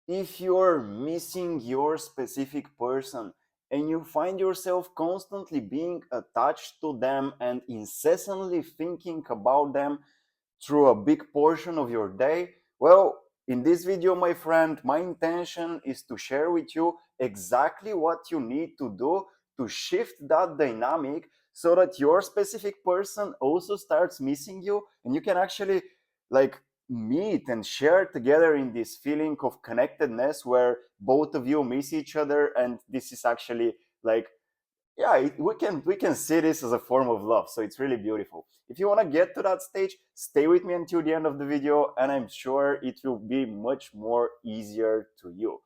if you're missing your specific person and you find yourself constantly being attached to them and incessantly thinking about them through a big portion of your day, well, in this video, my friend, my intention is to share with you exactly what you need to do to shift that dynamic so that your specific person also starts missing you and you can actually like meet and share together in this feeling of connectedness where both of you miss each other. And this is actually like, yeah, we can see this as a form of love, so it's really beautiful. If you want to get to that stage, stay with me until the end of the video and I'm sure it will be much more easier to you.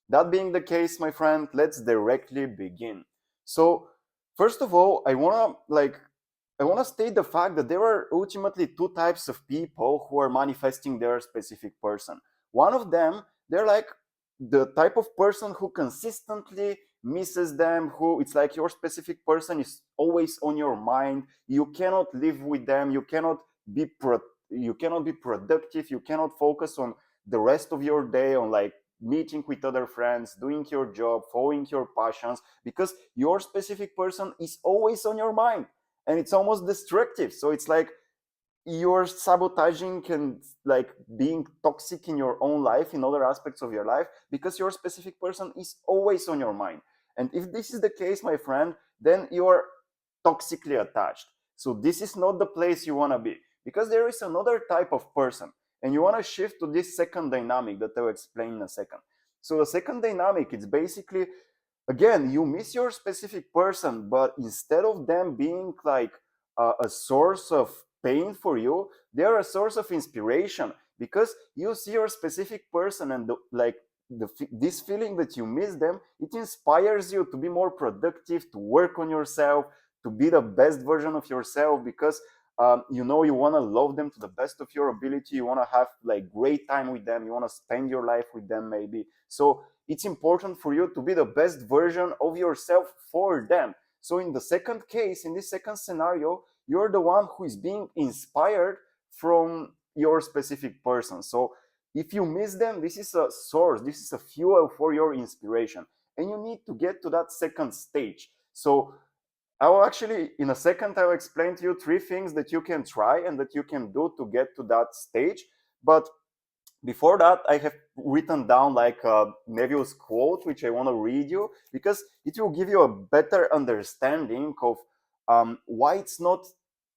That being the case, my friend, let's directly begin. So first of all, I want to state the fact that there are ultimately two types of people who are manifesting their specific person. One of them, they're like the type of person who consistently misses them, who it's like your specific person is always on your mind. You cannot live with them. Be you cannot be productive. You cannot focus on the rest of your day on like meeting with other friends, doing your job, following your passions, because your specific person is always on your mind and it's almost destructive. So it's like you're sabotaging and like being toxic in your own life, in other aspects of your life, because your specific person is always on your mind. And if this is the case, my friend, then you're toxically attached. So this is not the place you want to be, because there is another type of person and you want to shift to this second dynamic that I'll explain in a second. So the second dynamic, it's basically, again, you miss your specific person, but instead of them being like a source of pain for you, they're a source of inspiration, because you see your specific person and this feeling that you miss them, it inspires you to be more productive, to work on yourself, to be the best version of yourself, because you want to love them to the best of your ability. You want to have like great time with them. You want to spend your life with them, maybe. So it's important for you to be the best version of yourself for them. So in the second case, in this second scenario, you're the one who is being inspired from your specific person. So if you miss them, this is a source, this is a fuel for your inspiration. And you need to get to that second stage. So I will actually, in a second, I will explain to you three things that you can try and that you can do to get to that stage. But before that, I have written down like Neville's quote, which I want to read you, because it will give you a better understanding of why it's not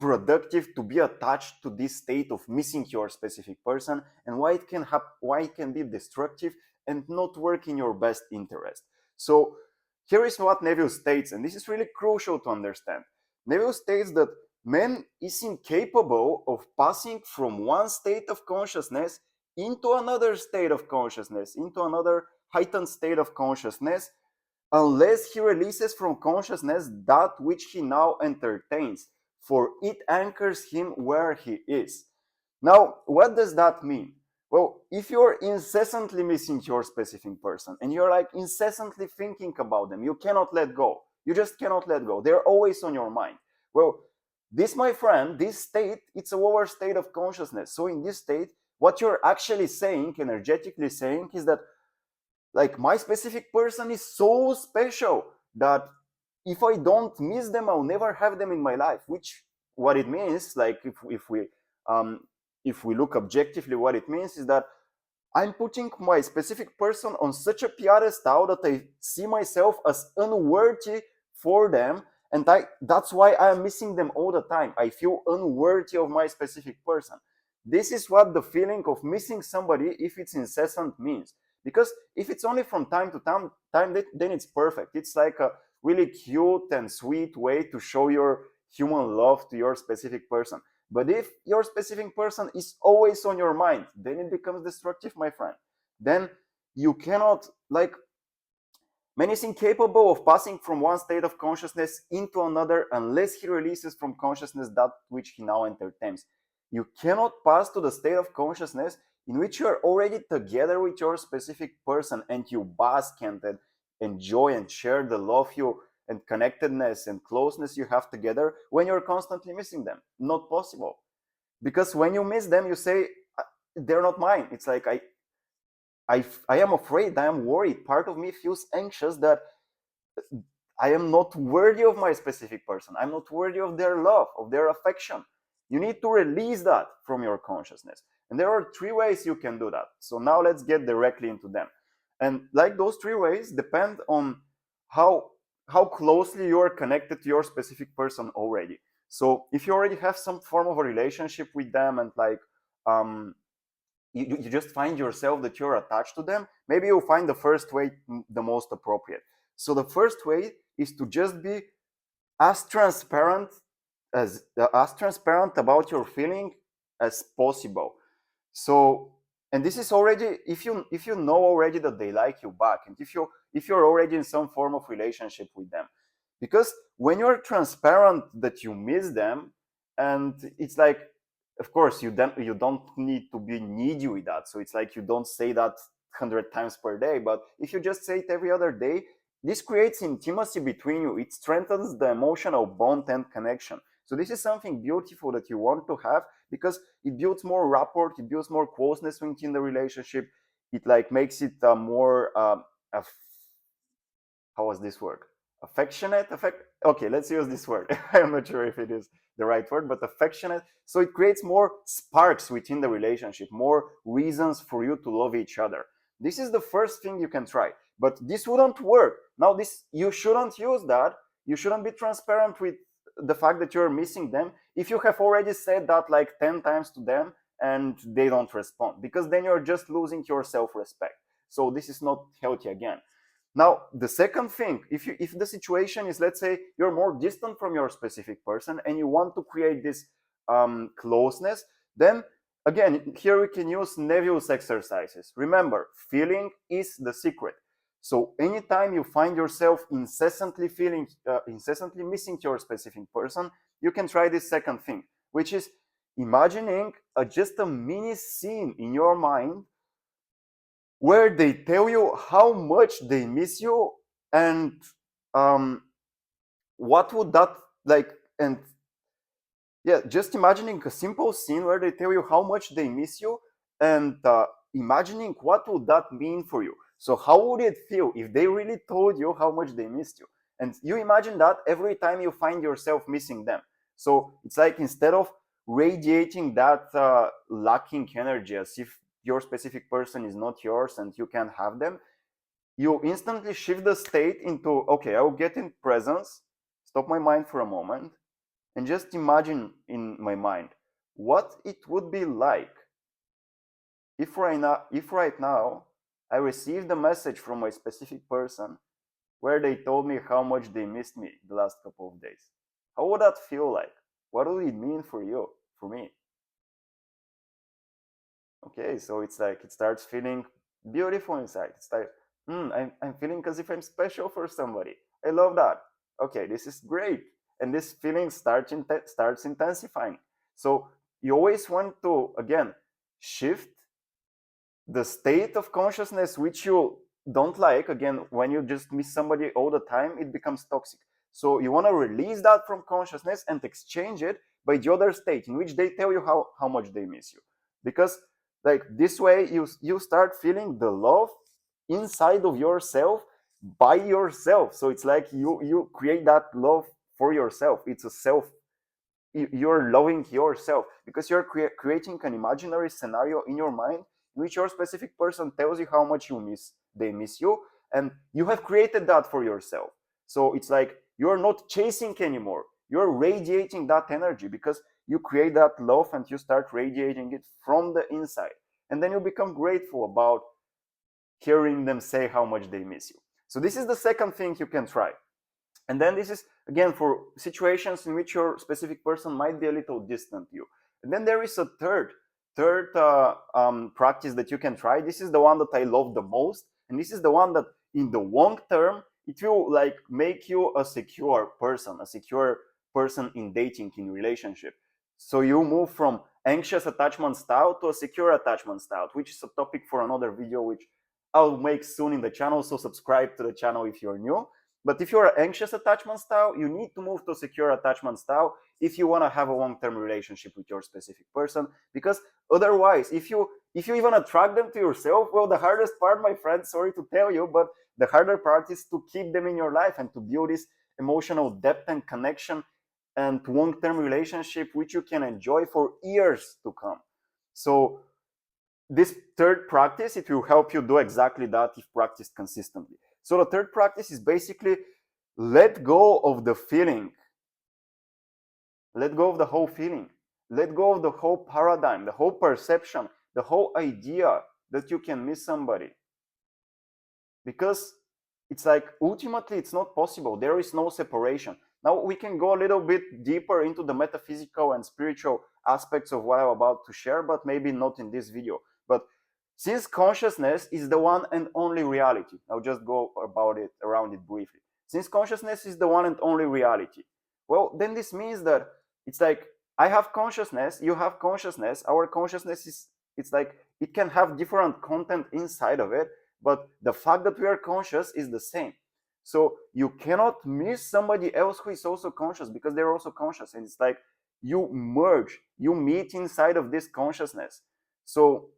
productive to be attached to this state of missing your specific person, and why it can be destructive and not work in your best interest. So here is what Neville states, and this is really crucial to understand. Neville states that man is incapable of passing from one state of consciousness into another state of consciousness, into another heightened state of consciousness, unless he releases from consciousness that which he now entertains, for it anchors him where he is. Now, what does that mean? Well, if you're incessantly missing your specific person and you're like incessantly thinking about them, you cannot let go. You just cannot let go. They're always on your mind. Well, this, my friend, this state, it's a lower state of consciousness. So in this state, what you're actually saying, energetically saying, is that like my specific person is so special that if I don't miss them, I'll never have them in my life. Which what it means, like um, if we look objectively, what it means is that I'm putting my specific person on such a pedestal that I see myself as unworthy for them, and that's why I'm missing them all the time. I feel unworthy of my specific person. This is what the feeling of missing somebody, if it's incessant, means. Because if it's only from time to time, then it's perfect. It's like a really cute and sweet way to show your human love to your specific person. But if your specific person is always on your mind, then it becomes destructive, my friend. Then you cannot, like, man is incapable of passing from one state of consciousness into another unless he releases from consciousness that which he now entertains. You cannot pass to the state of consciousness in which you are already together with your specific person and you bask and enjoy and share the love you and connectedness and closeness you have together when you're constantly missing them. Not possible. Because when you miss them, you say, they're not mine. It's like, I am afraid, I am worried. Part of me feels anxious that I am not worthy of my specific person. I'm not worthy of their love, of their affection. You need to release that from your consciousness. And there are three ways you can do that. So now let's get directly into them. And like those three ways depend on how how closely you are connected to your specific person already. So if you already have some form of a relationship with them and like you just find yourself that you're attached to them, maybe you'll find the first way the most appropriate. So the first way is to just be as transparent as transparent about your feeling as possible. So, and this is already, if you know already that they like you back, and if you're already in some form of relationship with them, because when you're transparent that you miss them, and it's like, of course you don't need to be needy with that. So it's like you don't say that 100 times per day, but if you just say it every other day, this creates intimacy between you. It strengthens the emotional bond and connection. So this is something beautiful that you want to have, because it builds more rapport, it builds more closeness within the relationship. It like makes it more how was this word? Affectionate? Okay, let's use this word. I'm not sure if it is the right word, but affectionate. So it creates more sparks within the relationship, more reasons for you to love each other. This is the first thing you can try. But this wouldn't work. Now, this you shouldn't use that. You shouldn't be transparent with the fact that you're missing them if you have already said that like 10 times to them and they don't respond, because then you're just losing your self-respect. So this is not healthy again. Now, the second thing, if the situation is, let's say, you're more distant from your specific person and you want to create this closeness, then again, here we can use Neville's exercises. Remember, feeling is the secret. So anytime you find yourself incessantly incessantly missing your specific person, you can try this second thing, which is imagining just a mini scene in your mind where they tell you how much they miss you, and um, what would that like, and yeah, just imagining a simple scene where they tell you how much they miss you, and imagining what would that mean for you. So how would it feel if they really told you how much they missed you? And you imagine that every time you find yourself missing them. So it's like, instead of radiating that lacking energy as if your specific person is not yours and you can't have them, you instantly shift the state into, okay, I will get in presence, stop my mind for a moment, and just imagine in my mind what it would be like if right now I received a message from my specific person where they told me how much they missed me the last couple of days. How would that feel like? What would it mean for you, for me? Okay, so it's like it starts feeling beautiful inside. It's like, I'm feeling as if I'm special for somebody. I love that. Okay, this is great. And this feeling starts intensifying. So you always want to, again, shift the state of consciousness which you don't like. Again, when you just miss somebody all the time, it becomes toxic. So you want to release that from consciousness and exchange it by the other state in which they tell you how much they miss you. Because like this way you start feeling the love inside of yourself by yourself. So it's like you create that love for yourself. It's a self, you're loving yourself because you're creating an imaginary scenario in your mind in which your specific person tells you how much they miss you, and you have created that for yourself. So it's like you're not chasing anymore, you're radiating that energy because you create that love and you start radiating it from the inside, and then you become grateful about hearing them say how much they miss you. So this is the second thing you can try. And then this is, again, for situations in which your specific person might be a little distant to you. And then there is a third practice that you can try. This is the one that I love the most. And this is the one that in the long term, it will like make you a secure person in dating, in relationship. So you move from anxious attachment style to a secure attachment style, which is a topic for another video, which I'll make soon in the channel. So subscribe to the channel if you're new. But if you're an anxious attachment style, you need to move to secure attachment style if you want to have a long-term relationship with your specific person. Because otherwise, if you even attract them to yourself, well, the hardest part, my friend, sorry to tell you, but the harder part is to keep them in your life and to build this emotional depth and connection and long-term relationship which you can enjoy for years to come. So this third practice, it will help you do exactly that if practiced consistently. So the third practice is basically let go of the feeling. Let go of the whole feeling. Let go of the whole paradigm, the whole perception, the whole idea that you can miss somebody. Because it's like ultimately it's not possible. There is no separation. Now we can go a little bit deeper into the metaphysical and spiritual aspects of what I'm about to share, but maybe not in this video. But since consciousness is the one and only reality, I'll just go around it briefly. Since consciousness is the one and only reality, well, then this means that it's like I have consciousness, you have consciousness, our consciousness is, it's like it can have different content inside of it, but the fact that we are conscious is the same. So you cannot miss somebody else who is also conscious because they're also conscious. And it's like you merge, you meet inside of this consciousness. So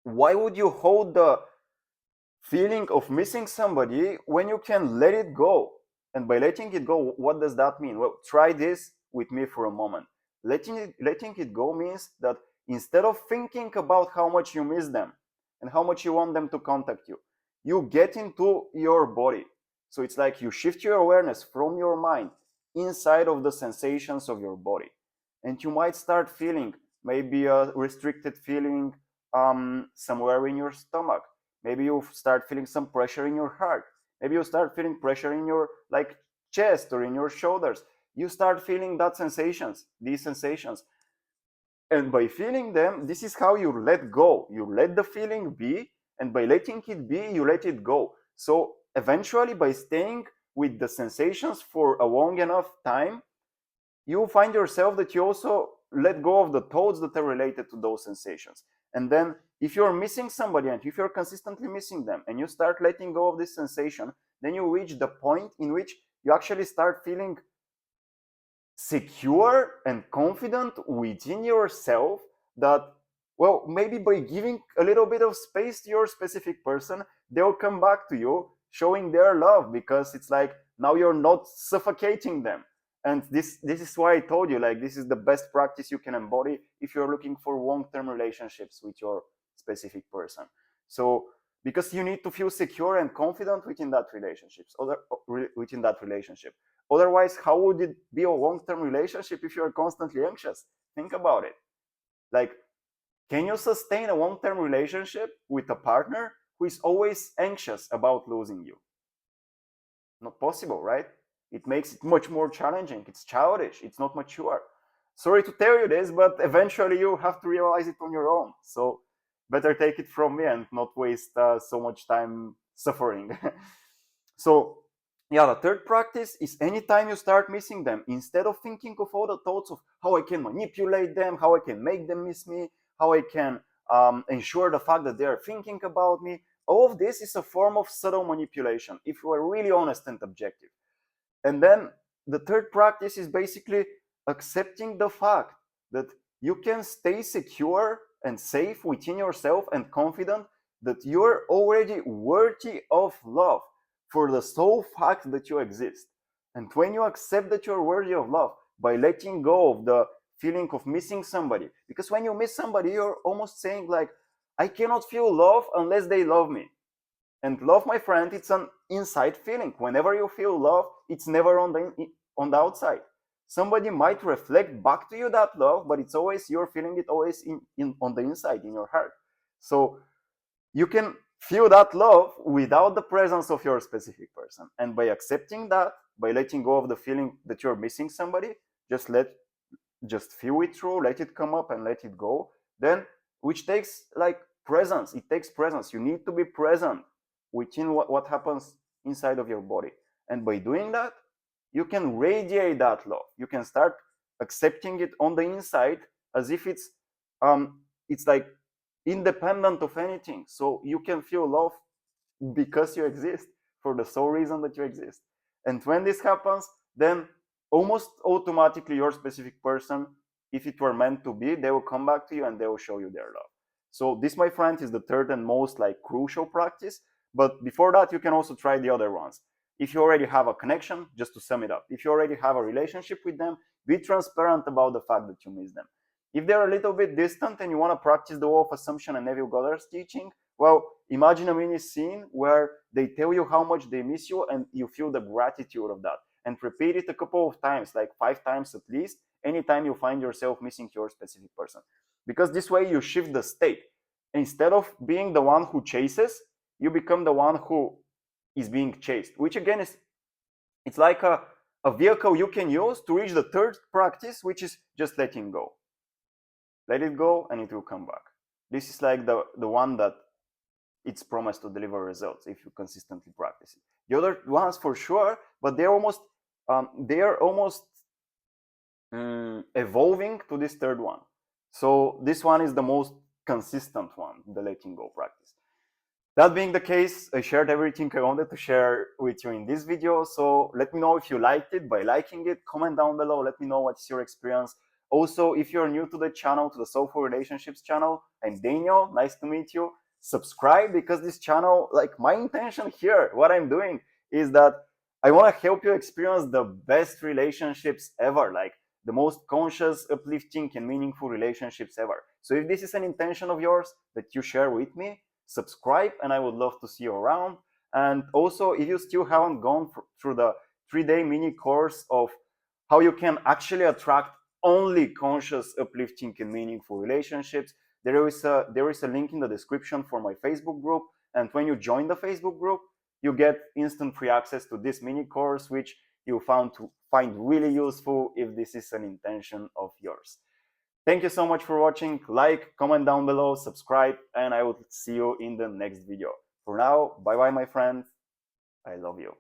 why would you hold the feeling of missing somebody when you can let it go? And by letting it go, what does that mean? Well, try this with me for a moment. Letting it go means that instead of thinking about how much you miss them and how much you want them to contact you, you get into your body. So it's like you shift your awareness from your mind inside of the sensations of your body. And you might start feeling maybe a restricted feeling somewhere in your stomach. Maybe you start feeling some pressure in your heart. Maybe you start feeling pressure in your like chest or in your shoulders. You start feeling these sensations. And by feeling them, this is how you let go. You let the feeling be, and by letting it be, you let it go. So eventually, by staying with the sensations for a long enough time, you find yourself that you also let go of the thoughts that are related to those sensations. And then if you're missing somebody and if you're consistently missing them and you start letting go of this sensation, then you reach the point in which you actually start feeling secure and confident within yourself that, well, maybe by giving a little bit of space to your specific person, they'll come back to you showing their love, because it's like now you're not suffocating them. And this is why I told you, like, this is the best practice you can embody if you're looking for long-term relationships with your specific person. So because you need to feel secure and confident within that relationship. Otherwise, how would it be a long-term relationship if you're constantly anxious? Think about it. Like, can you sustain a long-term relationship with a partner who is always anxious about losing you? Not possible, right? It makes it much more challenging. It's childish. It's not mature. Sorry to tell you this, but eventually you have to realize it on your own. So better take it from me and not waste so much time suffering. So yeah, the third practice is anytime you start missing them, instead of thinking of all the thoughts of how I can manipulate them, how I can make them miss me, how I can ensure the fact that they are thinking about me, all of this is a form of subtle manipulation if you are really honest and objective. And then the third practice is basically accepting the fact that you can stay secure and safe within yourself and confident that you're already worthy of love for the sole fact that you exist. And when you accept that you're worthy of love by letting go of the feeling of missing somebody, because when you miss somebody, you're almost saying like, I cannot feel love unless they love me. And love, my friend, it's an inside feeling. Whenever you feel love, it's never on the outside. Somebody might reflect back to you that love, but it's always you're feeling it always on the inside, in your heart. So you can feel that love without the presence of your specific person. And by accepting that, by letting go of the feeling that you're missing somebody, just feel it through, let it come up and let it go. Then, which takes like presence. It takes presence. You need to be present within what happens inside of your body. And by doing that, you can radiate that love. You can start accepting it on the inside as if it's like independent of anything. So you can feel love because you exist, for the sole reason that you exist. And when this happens, then almost automatically your specific person, if it were meant to be, they will come back to you and they will show you their love. So this, my friend, is the third and most crucial practice. But before that, you can also try the other ones. If you already have a connection, just to sum it up, if you already have a relationship with them, be transparent about the fact that you miss them. If they're a little bit distant and you want to practice the law of assumption and Neville Goddard's teaching, well, imagine a mini scene where they tell you how much they miss you and you feel the gratitude of that. And repeat it a couple of times, like 5 times at least, anytime you find yourself missing your specific person. Because this way you shift the state. Instead of being the one who chases, you become the one who is being chased, which again is, it's like a vehicle you can use to reach the third practice, which is just letting go. Let it go and it will come back. This is like the one that it's promised to deliver results if you consistently practice it. The other ones for sure, but they're almost evolving to this third one. So this one is the most consistent one, the letting go practice. That being the case, I shared everything I wanted to share with you in this video. So let me know if you liked it by liking it. Comment down below. Let me know what's your experience. Also, if you're new to the channel, to the Soulful Relationships channel, I'm Daniel. Nice to meet you. Subscribe, because this channel, like my intention here, what I'm doing is that I want to help you experience the best relationships ever, like the most conscious, uplifting, and meaningful relationships ever. So if this is an intention of yours that you share with me, subscribe, and I would love to see you around. And also, if you still haven't gone through the 3-day mini course of how you can actually attract only conscious, uplifting, and meaningful relationships, there is a link in the description for my Facebook group. And when you join the Facebook group, you get instant free access to this mini course, which you find really useful if this is an intention of yours. Thank you so much for watching. Like, comment down below, subscribe, and I will see you in the next video. For now, bye bye, my friend. I love you.